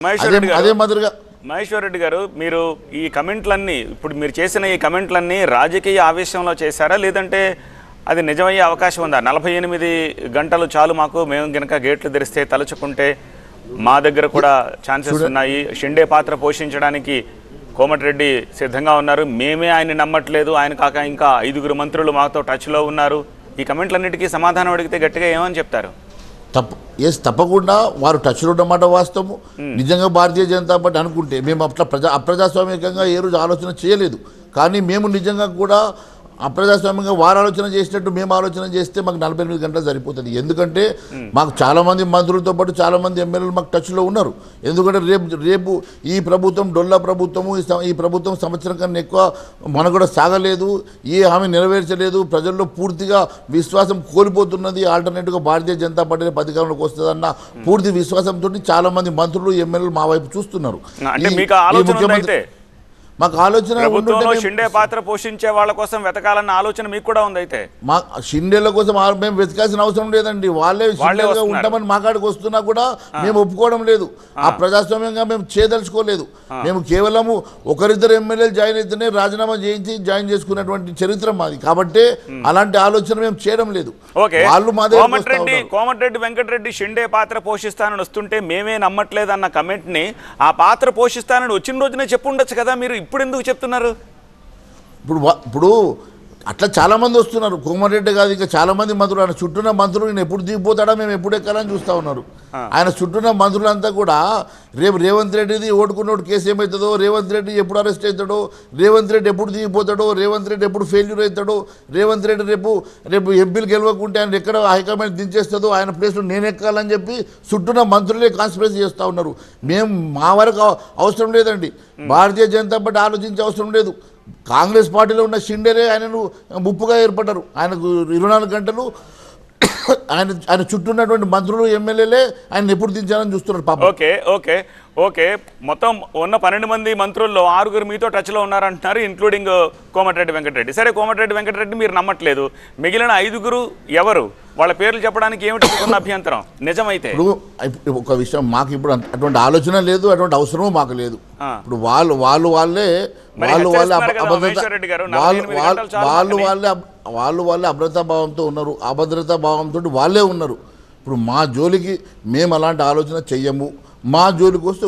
మహేశ్వర్ రెడ్డి గారు మీరు ఈ కమెంట్లన్నీ ఇప్పుడు మీరు చేసిన ఈ కమెంట్లన్నీ రాజకీయ ఆవేశంలో చేశారా లేదంటే అది నిజమయ్యే అవకాశం ఉందా 48 గంటలు చాలు మాకు మేము గనుక గేట్లు తెరిస్తే తలుచుకుంటే మా దగ్గర కూడా ఛాన్సెస్ ఉన్నాయి షిండే పాత్ర పోషించడానికి కోమటిరెడ్డి సిద్ధంగా ఉన్నారు మేమే ఆయన నమ్మట్లేదు ఆయన కాక ఇంకా 5 మంత్రులు మాతో టచ్లో ఉన్నారు ఈ కమెంట్లన్నిటికీ సమాధానం అడిగితే గట్టిగా ఏమని చెప్తారు తప్పకుండా వారు టచ్లో ఉన్నమాట వాస్తవము నిజంగా భారతీయ జనతా పార్టీ అనుకుంటే మేము అట్లా అప్రజాస్వామికంగా ఏ రోజు ఆలోచన చేయలేదు కానీ మేము నిజంగా కూడా అప్రజాస్వామ్యంగా వారు ఆలోచన చేసినట్టు మేము ఆలోచన చేస్తే మాకు 48 గంటలు సరిపోతుంది ఎందుకంటే మాకు చాలామంది మంత్రులతో పాటు చాలామంది ఎమ్మెల్యేలు మాకు టచ్లో ఉన్నారు ఎందుకంటే రేపు ఈ ప్రభుత్వం డొల్లా ప్రభుత్వము ఈ ప్రభుత్వం సంవత్సరం కన్నా ఎక్కువ మనుగడ సాగలేదు ఏ హామీ నెరవేర్చలేదు ప్రజల్లో పూర్తిగా విశ్వాసం కోల్పోతున్నది ఆల్టర్నేటివ్గా భారతీయ జనతా పార్టీ అధికారంలోకి వస్తుందన్న పూర్తి విశ్వాసంతో చాలామంది మంత్రులు ఎమ్మెల్యేలు మా వైపు చూస్తున్నారు ముఖ్యమంత్రి మాకు ఆలోచన షిండే పాత్ర పోషించే వాళ్ళ కోసం వెతకాలన్న ఆలోచన మీకు కూడా ఉంది అయితే మా షిండేల కోసం మేము వెతకాల్సిన అవసరం లేదండి వాళ్ళే ఉంటామని మా కాడికి వస్తున్నా కూడా మేము ఒప్పుకోవడం లేదు ఆ ప్రజాస్వామ్యంగా మేము చేయదలుచుకోలేదు మేము కేవలము ఒకరిద్దరు ఎమ్మెల్యేలు జాయిన్ అయితేనే రాజీనామా చేయించి జాయిన్ చేసుకున్నటువంటి చరిత్ర మాది కాబట్టి అలాంటి ఆలోచన మేము చేయడం లేదు వాళ్ళు మా కోమటిరెడ్డి వెంకటరెడ్డి షిండే పాత్ర పోషిస్తానని వస్తుంటే మేమే నమ్మట్లేదు అన్న కమెంట్ ని ఆ పాత్ర పోషిస్తానని వచ్చిన రోజునే చెప్పుండొచ్చు కదా మీరు ఇప్పుడు ఎందుకు చెప్తున్నారు ఇప్పుడు అట్లా చాలామంది వస్తున్నారు కోమటిరెడ్డి కాదు ఇంకా చాలామంది మంత్రులు ఆయన చుట్టూన్న మంత్రులు నేను ఎప్పుడు దిగిపోతాడా మేము ఎప్పుడు ఎక్కాలని చూస్తూ ఉన్నారు ఆయన చుట్టూన్న మంత్రులంతా కూడా రేపు రేవంత్ రెడ్డిది ఓడుకున్నోడు కేసు ఏమవుతుందో రేవంత్ రెడ్డి ఎప్పుడు అరెస్ట్ అవుతాడో రేవంత్ రెడ్డి ఎప్పుడు దిగిపోతాడో రేవంత్ రెడ్డి ఎప్పుడు ఫెయిల్యూర్ అవుతాడో రేవంత్ రెడ్డి రేపు ఎంపీలు గెలవకుంటే ఆయన ఎక్కడ హైకమాండ్ దించేస్తుందో ఆయన ప్లేస్లో నేను ఎక్కాలని చెప్పి చుట్టూన్న మంత్రులే కాన్స్పిరసీ చేస్తూ ఉన్నారు మేము మా వరకు అవసరం లేదండి భారతీయ జనతా పార్టీ ఆలోచించే అవసరం లేదు కాంగ్రెస్ పార్టీలో ఉన్న షిండేలే ఆయనను ముప్పుగా ఏర్పడ్డారు ఆయనకు 24 గంటలు ఆయన చుట్టూ ఉన్నటువంటి మంత్రులు ఎమ్మెల్యేలే ఆయన ఎప్పుడు దించాలని చూస్తున్నారు పాపం ఓకే మొత్తం ఉన్న 12 మంది మంత్రుల్లో 6 మీతో టచ్లో ఉన్నారంటున్నారు ఇంక్లూడింగ్ కోమటిరెడ్డి వెంకటరెడ్డి సరే కోమటిరెడ్డి వెంకటరెడ్డి మీరు నమ్మట్లేదు మిగిలిన 5 ఎవరు వాళ్ళ పేర్లు చెప్పడానికి ఏమిటి ఉన్న అభ్యంతరం నిజమైతే ఇప్పుడు ఒక విషయం మాకు ఇప్పుడు అటువంటి ఆలోచన లేదు అటువంటి అవసరము మాకు లేదు ఇప్పుడు వాళ్ళే అభద్రతా భావంతో ఉన్నారు అభద్రతా భావంతో వాళ్ళే ఉన్నారు ఇప్పుడు మా జోలికి మేము అలాంటి ఆలోచన చెయ్యము మా జోలికి వస్తే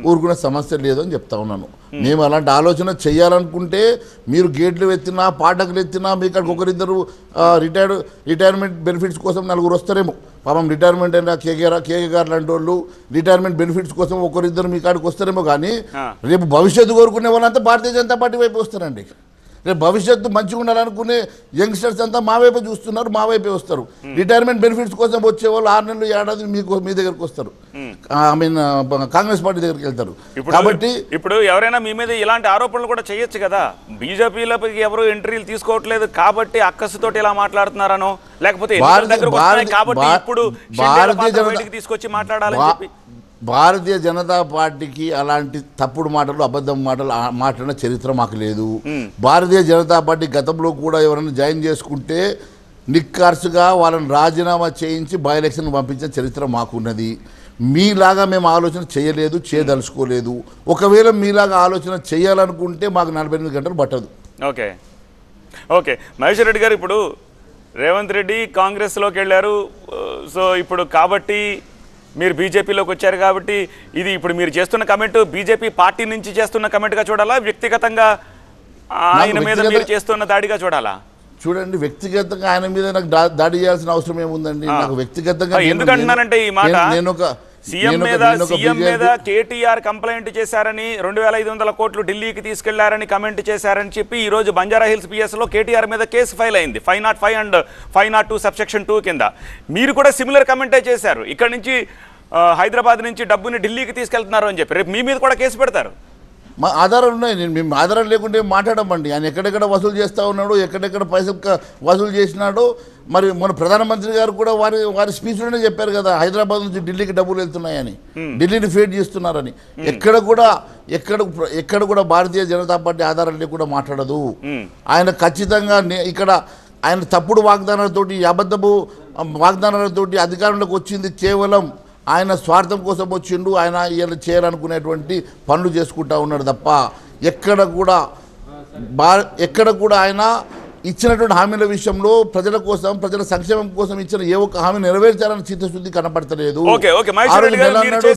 ఊరుకునే సమస్య లేదు అని చెప్తా ఉన్నాను మేము అలాంటి ఆలోచన చేయాలనుకుంటే మీరు గేట్లు ఎత్తినా పాఠకులు ఎత్తినా మీ ఇక్కడికి ఒకరిద్దరు రిటైర్మెంట్ బెనిఫిట్స్ కోసం 4 వస్తారేమో పాపం రిటైర్మెంట్ అయినా కేకే గారు లాంటి వాళ్ళు రిటైర్మెంట్ బెనిఫిట్స్ కోసం ఒకరిద్దరు మీ కాడికి వస్తారేమో కానీ రేపు భవిష్యత్తు కోరుకునే వాళ్ళంతా భారతీయ జనతా పార్టీ వైపు వస్తారండి రేపు భవిష్యత్తు మంచిగా ఉండాలనుకునే యంగ్స్టర్స్ అంతా మా వైపే చూస్తున్నారు మా వైపే వస్తారు రిటైర్మెంట్ బెనిఫిట్స్ కోసం వచ్చే వాళ్ళు 6 నెలలు ఏడాది మీ దగ్గరకు వస్తారు కాంగ్రెస్ పార్టీ దగ్గరికి వెళ్తారు కాబట్టి ఇప్పుడు ఎవరైనా మీ మీద ఇలాంటి ఆరోపణలు కూడా చేయొచ్చు కదా బీజేపీలోకి ఎవరు ఎంట్రీలు తీసుకోవట్లేదు కాబట్టి అక్కసుతోటి ఇలా మాట్లాడుతున్నారనో లేకపోతే తీసుకొచ్చి మాట్లాడాలని చెప్పి భారతీయ జనతా పార్టీకి అలాంటి తప్పుడు మాటలు అబద్ధం మాటలు మాట్లాడిన చరిత్ర మాకు లేదు భారతీయ జనతా పార్టీ గతంలో కూడా ఎవరైనా జాయిన్ చేసుకుంటే నిక్కార్సుగా వాళ్ళని రాజీనామా చేయించి బై ఎలక్షన్ పంపించిన చరిత్ర మాకున్నది మీలాగా మేము ఆలోచన చేయలేదు చేయదలుచుకోలేదు ఒకవేళ మీలాగా ఆలోచన చేయాలనుకుంటే మాకు 48 గంటలు పట్టదు ఓకే మహేశ్వర్ రెడ్డి గారు ఇప్పుడు రేవంత్ రెడ్డి కాంగ్రెస్లోకి వెళ్ళారు సో ఇప్పుడు కాబట్టి మీరు బీజేపీలోకి వచ్చారు కాబట్టి ఇది ఇప్పుడు మీరు చేస్తున్న కమెంట్ బీజేపీ పార్టీ నుంచి చేస్తున్న కమెంట్గా చూడాలా వ్యక్తిగతంగా ఆయన మీద మీరు చేస్తున్న దాడిగా చూడాలా చూడండి వ్యక్తిగతంగా ఆయన మీద నాకు దాడి చేయాల్సిన అవసరం ఏముందండి నాకు వ్యక్తిగతంగా ఎందుకంటున్నానంటే ఈ మాట సీఎం మీద కేటీఆర్ కంప్లైంట్ చేశారని 2500 కోట్లు ఢిల్లీకి తీసుకెళ్లారని కమెంట్ చేశారని చెప్పి ఈ రోజు బంజారా హిల్స్ పిఎస్ లో కేటీఆర్ మీద కేసు ఫైల్ అయింది 505 అండ్ 502 సబ్సెక్షన్ 2 కింద మీరు కూడా సిమిలర్ కమెంటే చేశారు ఇక్కడ నుంచి హైదరాబాద్ నుంచి డబ్బుని ఢిల్లీకి తీసుకెళ్తున్నారు అని చెప్పి రేపు మీ మీద కూడా కేసు పెడతారు మా ఆధారాలు ఉన్నాయి మేము ఆధారాలు లేకుంటే మాట్లాడమండి ఆయన ఎక్కడెక్కడ వసూలు చేస్తూ ఉన్నాడు ఎక్కడెక్కడ పైసలు వసూలు చేసినాడో మరి మన ప్రధానమంత్రి గారు కూడా వారి స్పీచ్లోనే చెప్పారు కదా హైదరాబాద్ నుంచి ఢిల్లీకి డబ్బులు వెళ్తున్నాయని ఢిల్లీని ఫేట్ చేస్తున్నారని ఎక్కడ కూడా భారతీయ జనతా పార్టీ ఆధారాలు లేకుండా మాట్లాడదు ఆయన ఖచ్చితంగా ఇక్కడ ఆయన తప్పుడు వాగ్దానాలతోటి అబద్ధపు వాగ్దానాలతోటి అధికారంలోకి వచ్చింది కేవలం ఆయన స్వార్థం కోసం వచ్చిండు, ఆయన ఈయన చేయాలనుకునేటువంటి పనులు చేసుకుంటా ఉన్నాడు తప్ప ఎక్కడ కూడా ఆయన ఇచ్చినటువంటి హామీల విషయంలో ప్రజల కోసం, ప్రజల సంక్షేమం కోసం ఇచ్చిన ఏ ఒక్క హామీ నెరవేర్చాలని చిత్తశుద్ధి కనపడతలేదు. ఓకే ఓకే మహేశ్వర్ రెడ్డి గారు మీరు